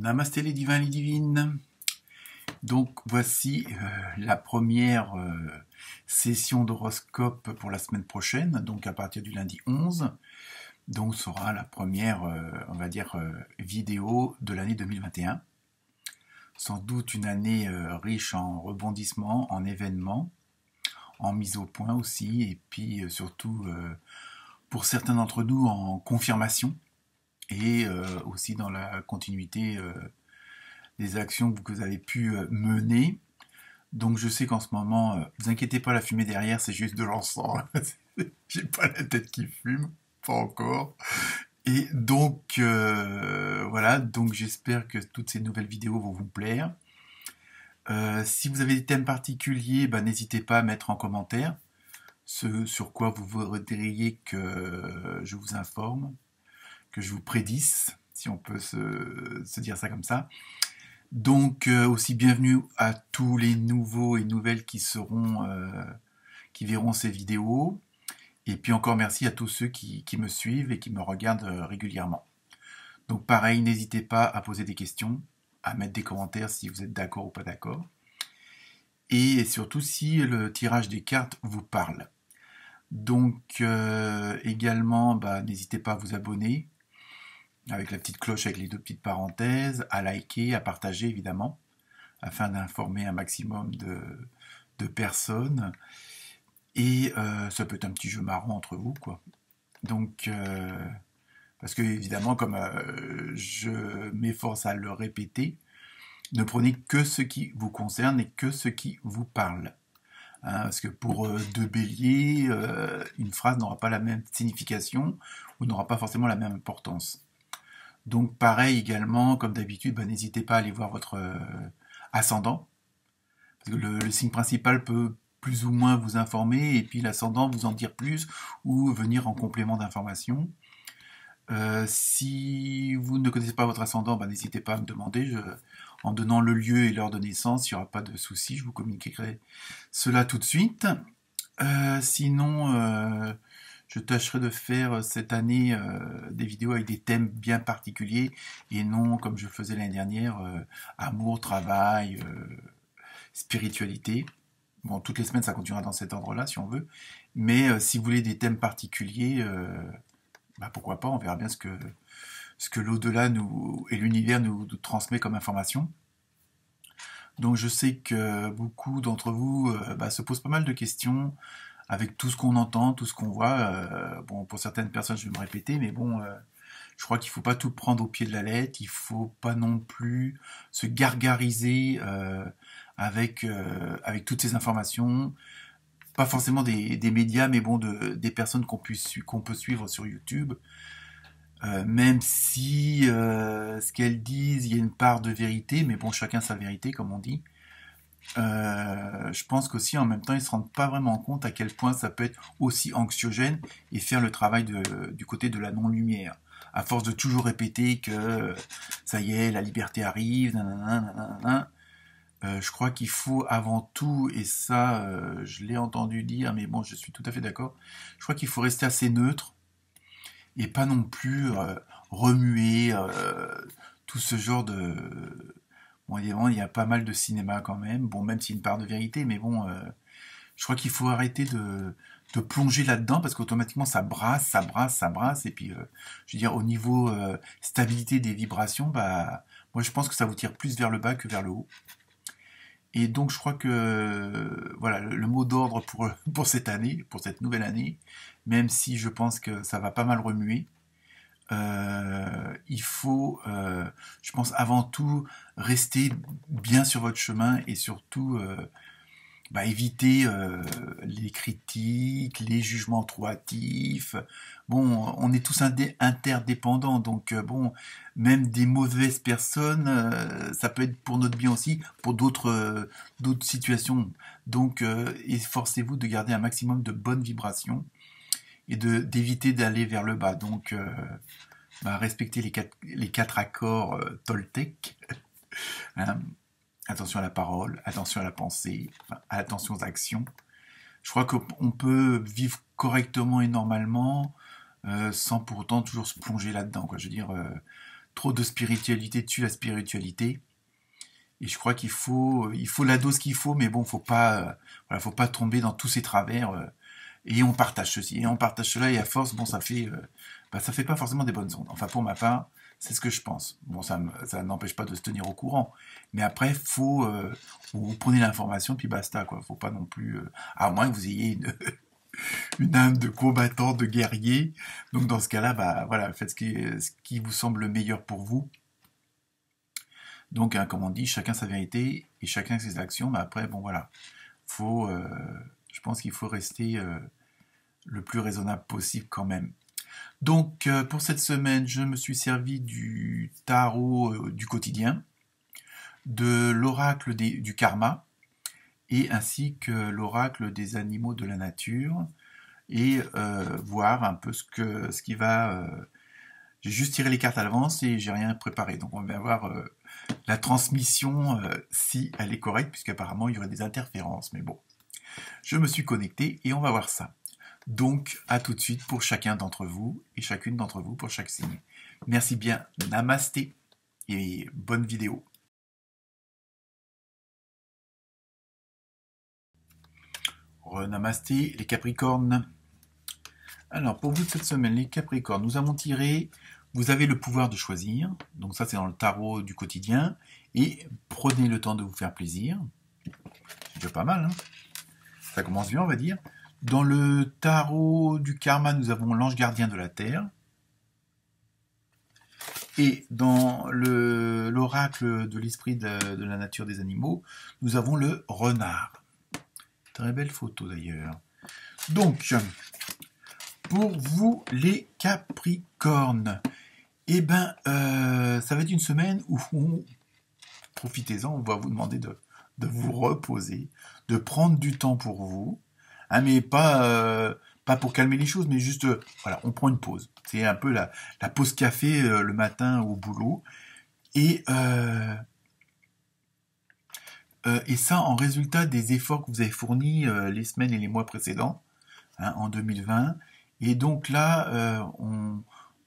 Namasté les divins, les divines. Donc voici la première session d'horoscope pour la semaine prochaine, donc à partir du lundi 11. Donc sera la première, on va dire, vidéo de l'année 2021. Sans doute une année riche en rebondissements, en événements, en mise au point aussi, et puis surtout pour certains d'entre nous en confirmation, et aussi dans la continuité des actions que vous avez pu mener. Donc je sais qu'en ce moment, vous inquiétez pas, la fumée derrière, c'est juste de l'encens. J'ai pas la tête qui fume, pas encore. Et donc voilà, donc j'espère que toutes ces nouvelles vidéos vont vous plaire. Si vous avez des thèmes particuliers, n'hésitez pas à mettre en commentaire ce sur quoi vous voudriez que je vous informe, que je vous prédise, si on peut se dire ça comme ça. Donc aussi bienvenue à tous les nouveaux et nouvelles qui verront ces vidéos. Et puis encore merci à tous ceux qui me suivent et qui me regardent régulièrement. Donc pareil, n'hésitez pas à poser des questions, à mettre des commentaires si vous êtes d'accord ou pas d'accord. Et surtout si le tirage des cartes vous parle. Donc également, n'hésitez pas à vous abonner avec la petite cloche avec les deux petites parenthèses, à liker, à partager évidemment, afin d'informer un maximum de personnes. Et ça peut être un petit jeu marrant entre vous, quoi. Donc, parce que évidemment, comme je m'efforce à le répéter, ne prenez que ce qui vous concerne et que ce qui vous parle. Parce que pour deux béliers, une phrase n'aura pas la même signification ou n'aura pas forcément la même importance. Donc pareil également, comme d'habitude, n'hésitez pas à aller voir votre ascendant. Parce que le signe principal peut plus ou moins vous informer, et puis l'ascendant vous en dire plus, ou venir en complément d'information. Si vous ne connaissez pas votre ascendant, n'hésitez pas à me demander. En donnant le lieu et l'heure de naissance, il n'y aura pas de souci, je vous communiquerai cela tout de suite. Sinon, je tâcherai de faire cette année des vidéos avec des thèmes bien particuliers et non comme je faisais l'année dernière, amour, travail, spiritualité. Bon, toutes les semaines ça continuera dans cet ordre-là si on veut, mais si vous voulez des thèmes particuliers, pourquoi pas, on verra bien ce que l'au-delà et l'univers nous transmet comme information. Donc je sais que beaucoup d'entre vous se posent pas mal de questions avec tout ce qu'on entend, tout ce qu'on voit. Bon, pour certaines personnes, je vais me répéter, mais bon, je crois qu'il ne faut pas tout prendre au pied de la lettre. Il ne faut pas non plus se gargariser avec toutes ces informations. Pas forcément des médias, mais bon, des personnes qu'on peut suivre sur YouTube. Même si ce qu'elles disent, il y a une part de vérité, mais bon, chacun sa vérité, comme on dit. Je pense qu'aussi en même temps ils se rendent pas vraiment compte à quel point ça peut être aussi anxiogène et faire le travail du côté de la non-lumière, à force de toujours répéter que ça y est, la liberté arrive, nanana. Je crois qu'il faut avant tout, et ça je l'ai entendu dire, mais bon, je suis tout à fait d'accord, je crois qu'il faut rester assez neutre et pas non plus remuer tout ce genre de... Bon, évidemment, il y a pas mal de cinéma quand même, bon, même s'il y a une part de vérité, mais bon, je crois qu'il faut arrêter de plonger là-dedans, parce qu'automatiquement, ça brasse, et puis, je veux dire, au niveau stabilité des vibrations, moi, je pense que ça vous tire plus vers le bas que vers le haut. Et donc, je crois que, voilà, le mot d'ordre pour cette année, pour cette nouvelle année, même si je pense que ça va pas mal remuer, il faut, je pense avant tout, rester bien sur votre chemin et surtout éviter les critiques, les jugements trop hâtifs. Bon, on est tous interdépendants, donc bon, même des mauvaises personnes, ça peut être pour notre bien aussi, pour d'autres situations. Donc, efforcez-vous de garder un maximum de bonnes vibrations et d'éviter d'aller vers le bas. Donc, respecter les quatre accords Toltec. Hein. Attention à la parole, attention à la pensée, attention aux actions. Je crois qu'on peut vivre correctement et normalement sans pour autant toujours se plonger là-dedans. Je veux dire, trop de spiritualité tue la spiritualité. Et je crois il faut la dose qu'il faut, mais bon, voilà, faut pas tomber dans tous ces travers. Et on partage ceci, et on partage cela, et à force, bon, ça fait pas forcément des bonnes ondes. Enfin, pour ma part, c'est ce que je pense. Bon, ça n'empêche pas de se tenir au courant. Mais après, vous prenez l'information, puis basta, quoi. Faut pas non plus, à moins que vous ayez une âme de combattant, de guerrier. Donc, dans ce cas-là, bah, voilà, faites ce qui vous semble le meilleur pour vous. Donc, hein, comme on dit, chacun sa vérité, et chacun ses actions. Mais après, bon, voilà. Je pense qu'il faut rester le plus raisonnable possible quand même. Donc pour cette semaine, je me suis servi du tarot du quotidien, de l'oracle du karma, et ainsi que l'oracle des animaux de la nature, et voir un peu ce qui va... j'ai juste tiré les cartes à l'avance et j'ai rien préparé, donc on va voir la transmission si elle est correcte, puisqu'apparemment il y aurait des interférences, mais bon. Je me suis connecté et on va voir ça. Donc, à tout de suite pour chacun d'entre vous et chacune d'entre vous pour chaque signe. Merci bien, namasté et bonne vidéo. Namasté les Capricornes. Alors, pour vous de cette semaine, les Capricornes, nous avons tiré, vous avez le pouvoir de choisir, donc ça c'est dans le tarot du quotidien, et prenez le temps de vous faire plaisir. C'est déjà pas mal, hein. Ça commence bien, on va dire. Dans le tarot du karma, nous avons l'ange gardien de la terre. Et dans l'oracle de l'esprit de la nature des animaux, nous avons le renard. Très belle photo d'ailleurs. Donc, pour vous les Capricornes, eh ben, ça va être une semaine où, profitez-en, on va vous demander de vous reposer, de prendre du temps pour vous, hein, mais pas pour calmer les choses, mais juste, voilà, on prend une pause. C'est un peu la pause café le matin au boulot. Et ça en résultat des efforts que vous avez fournis les semaines et les mois précédents, hein, en 2020. Et donc là,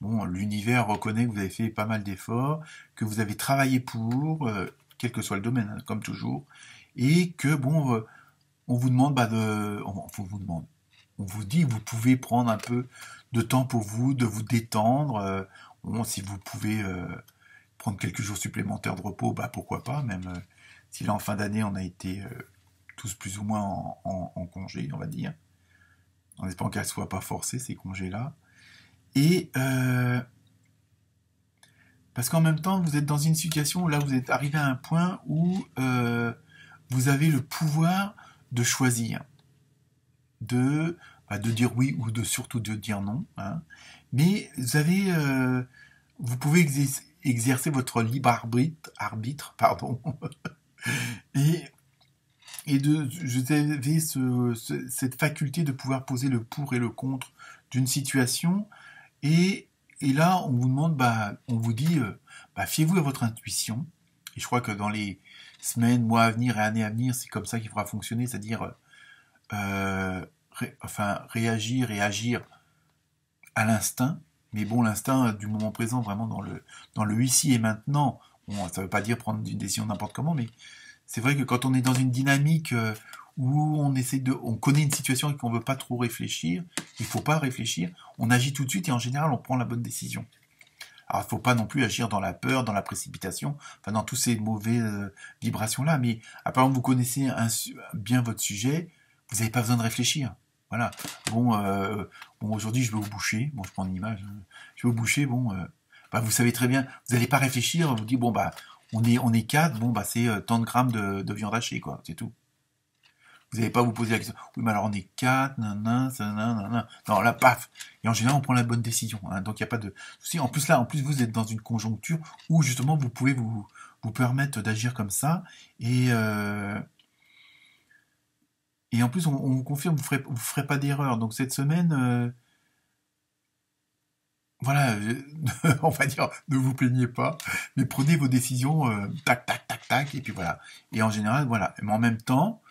l'univers reconnaît que vous avez fait pas mal d'efforts, que vous avez travaillé pour, quel que soit le domaine, hein, comme toujours, et que bon, on vous demande on vous dit que vous pouvez prendre un peu de temps pour vous, de vous détendre. Si vous pouvez prendre quelques jours supplémentaires de repos, bah pourquoi pas, même si là en fin d'année on a été tous plus ou moins en congé, on va dire, en espérant qu'elles ne soient pas forcées ces congés-là. Et parce qu'en même temps, vous êtes dans une situation où là, vous êtes arrivé à un point où vous avez le pouvoir de choisir, de dire oui ou surtout de dire non. Hein. Mais vous pouvez exercer votre libre arbitre, et vous avez cette faculté de pouvoir poser le pour et le contre d'une situation. Et là, on vous demande, on vous dit, fiez-vous à votre intuition. Et je crois que dans les semaines, mois à venir et années à venir, c'est comme ça qu'il faudra fonctionner, c'est-à-dire réagir et agir à l'instinct. Mais bon, l'instinct du moment présent, vraiment dans le ici et maintenant. Bon, ça ne veut pas dire prendre une décision n'importe comment, mais c'est vrai que quand on est dans une dynamique où on connaît une situation et qu'on ne veut pas trop réfléchir, il ne faut pas réfléchir, on agit tout de suite et en général on prend la bonne décision. Alors il ne faut pas non plus agir dans la peur, dans la précipitation, dans toutes ces mauvaises vibrations-là, mais apparemment vous connaissez bien votre sujet, vous n'avez pas besoin de réfléchir. Voilà. Bon, aujourd'hui je vais au boucher, bon je prends une image, je vais au boucher, vous savez très bien, vous n'allez pas réfléchir, vous dites on est 4, c'est tant de grammes de viande hachée, quoi, c'est tout. Vous n'allez pas vous poser la question, oui, mais alors on est 4, nanana. Non, là, paf. Et en général, on prend la bonne décision, hein, donc il n'y a pas de souci. En plus, vous êtes dans une conjoncture où, justement, vous pouvez vous permettre d'agir comme ça. Et en plus, on vous confirme, vous ferez pas d'erreur. Donc, cette semaine, voilà, on va dire, ne vous plaignez pas, mais prenez vos décisions, tac, tac, tac, tac, et puis voilà. Et en général, voilà. Mais en même temps,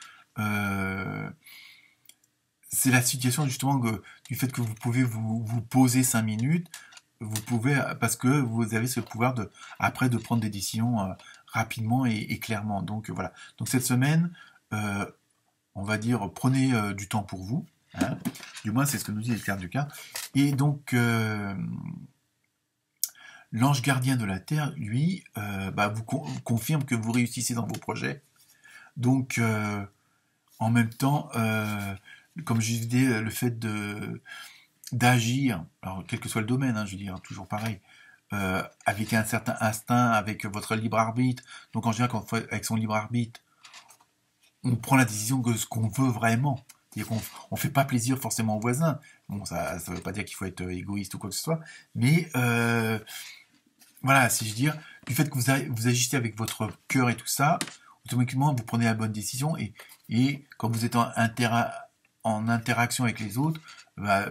c'est la situation justement du fait que vous pouvez vous poser 5 minutes, vous pouvez, parce que vous avez ce pouvoir après de prendre des décisions rapidement et clairement. Donc voilà. Donc cette semaine, euh, on va dire, prenez du temps pour vous. Hein. Du moins, c'est ce que nous dit les cartes du cas. Et donc, l'ange gardien de la Terre, lui, vous confirme que vous réussissez dans vos projets. Donc, en même temps, comme je disais, le fait d'agir, alors quel que soit le domaine, hein, je veux dire, toujours pareil, avec un certain instinct, avec votre libre arbitre. Donc en général, avec son libre arbitre, on prend la décision de ce qu'on veut vraiment. C'est-à-dire qu'on ne fait pas plaisir forcément aux voisins. Bon, ça ne veut pas dire qu'il faut être égoïste ou quoi que ce soit, mais voilà, si je veux dire, du fait que vous agissez avec votre cœur et tout ça, automatiquement vous prenez la bonne décision et quand vous êtes en interaction avec les autres,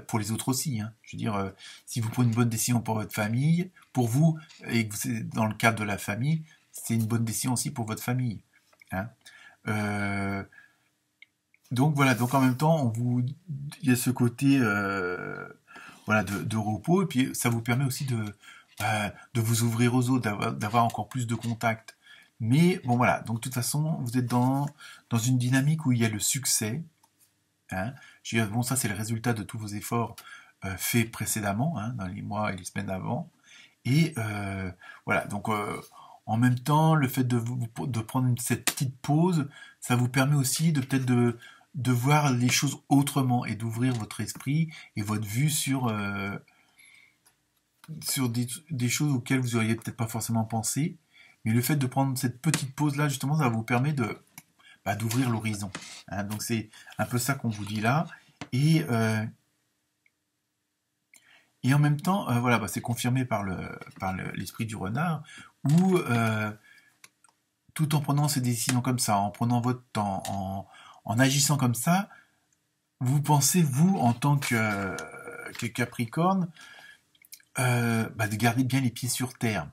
pour les autres aussi. Hein. Je veux dire, si vous prenez une bonne décision pour votre famille, pour vous, et que vous êtes dans le cadre de la famille, c'est une bonne décision aussi pour votre famille. Hein. Donc voilà, donc en même temps, il y a ce côté voilà, de repos, et puis ça vous permet aussi de vous ouvrir aux autres, d'avoir encore plus de contacts. Mais bon voilà, donc de toute façon, vous êtes dans une dynamique où il y a le succès. Hein. Je veux dire, bon, ça c'est le résultat de tous vos efforts faits précédemment, hein, dans les mois et les semaines avant. Et voilà, donc en même temps, le fait de prendre cette petite pause, ça vous permet aussi de peut-être de voir les choses autrement et d'ouvrir votre esprit et votre vue sur des choses auxquelles vous auriez peut-être pas forcément pensé. Mais le fait de prendre cette petite pause-là, justement, ça vous permet d'ouvrir l'horizon. Hein. Donc c'est un peu ça qu'on vous dit là. Et, et en même temps, voilà, c'est confirmé par l'esprit du renard, où tout en prenant ces décisions comme ça, en prenant votre temps, en agissant comme ça, vous pensez, vous, en tant que Capricorne, de garder bien les pieds sur terre.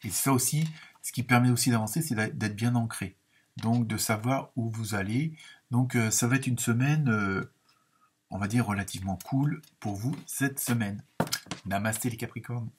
Et c'est ça aussi, ce qui permet aussi d'avancer, c'est d'être bien ancré. Donc de savoir où vous allez. Donc ça va être une semaine, on va dire, relativement cool pour vous cette semaine. Namasté les Capricornes.